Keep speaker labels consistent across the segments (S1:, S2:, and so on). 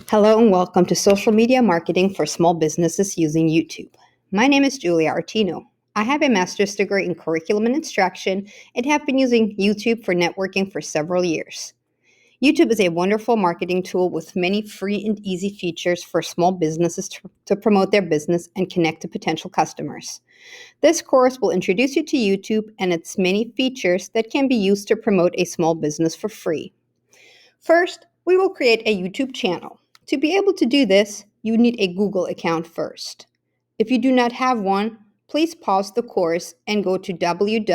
S1: Hello and welcome to Social Media Marketing for Small Businesses using YouTube. My name is Julia Artino. I have a master's degree in curriculum and instruction and have been using YouTube for networking for several years. YouTube is a wonderful marketing tool with many free and easy features for small businesses to promote their business and connect to potential customers. This course will introduce you to YouTube and its many features that can be used to promote a small business for free. First, we will create a YouTube channel. To be able to do this, you need a Google account first. If you do not have one, please pause the course and go to www.google.com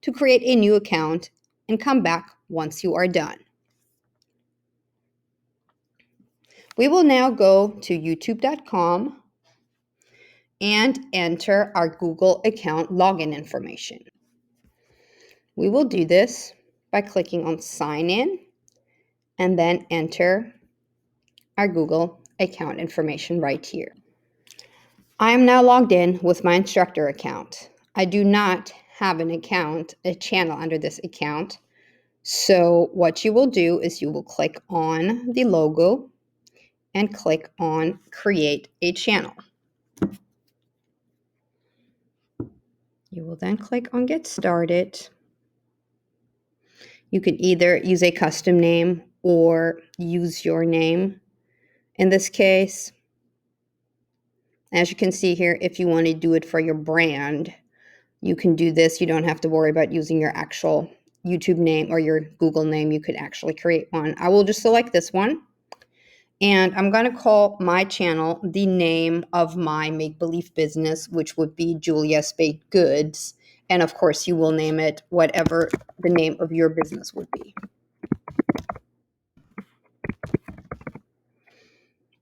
S1: to create a new account and come back once you are done. We will now go to youtube.com and enter our Google account login information. We will do this by clicking on Sign In and then enter our Google account information right here. I am now logged in with my instructor account. I do not have a channel under this account. So what you will do is you will click on the logo and click on Create a Channel. You will then click on Get Started. You can either use a custom name or use your name. In this case, as you can see here, if you want to do it for your brand, you can do this. You don't have to worry about using your actual YouTube name or your Google name. You could actually create one. I will just select this one. And I'm going to call my channel the name of my make-believe business, which would be Julia's Baked Goods. And of course, you will name it whatever the name of your business would be.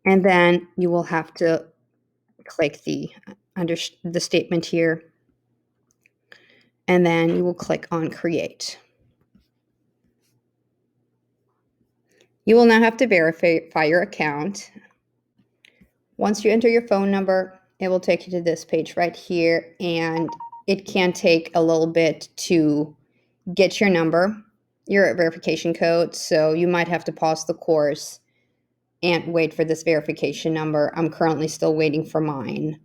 S1: And then you will have to click under the statement here. And then you will click on Create. You will now have to verify your account. Once you enter your phone number, it will take you to this page right here, and it can take a little bit to get your number, your verification code, so you might have to pause the course and wait for this verification number. I'm currently still waiting for mine,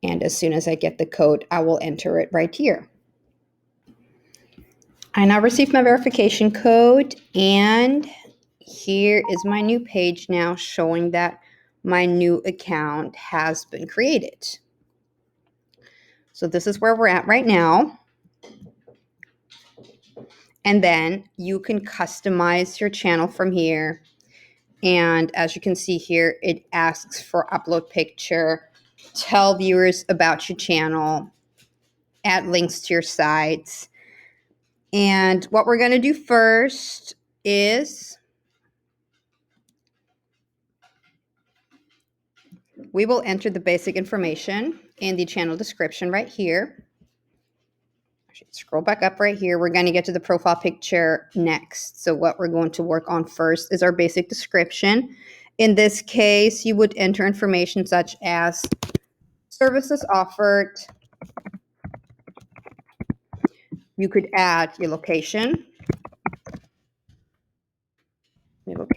S1: and as soon as I get the code, I will enter it right here. I now received my verification code, and here is my new page now showing that my new account has been created. So this is where we're at right now. And then you can customize your channel from here. And as you can see here, it asks for upload picture, tell viewers about your channel, add links to your sites. And what we're going to do first is we will enter the basic information in the channel description right here. I should scroll back up right here. We're going to get to the profile picture next. So what we're going to work on first is our basic description. In this case, you would enter information such as services offered. You could add your location, your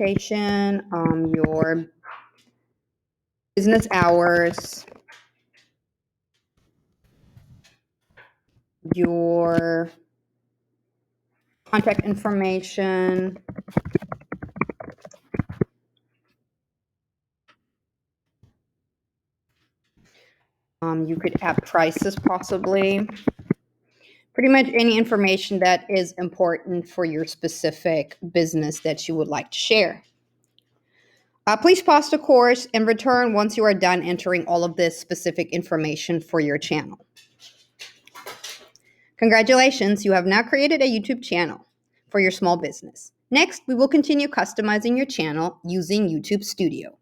S1: business hours, your contact information, you could add prices possibly. Pretty much any information that is important for your specific business that you would like to share. Please pause the course and return once you are done entering all of this specific information for your channel. Congratulations, you have now created a YouTube channel for your small business. Next, we will continue customizing your channel using YouTube Studio.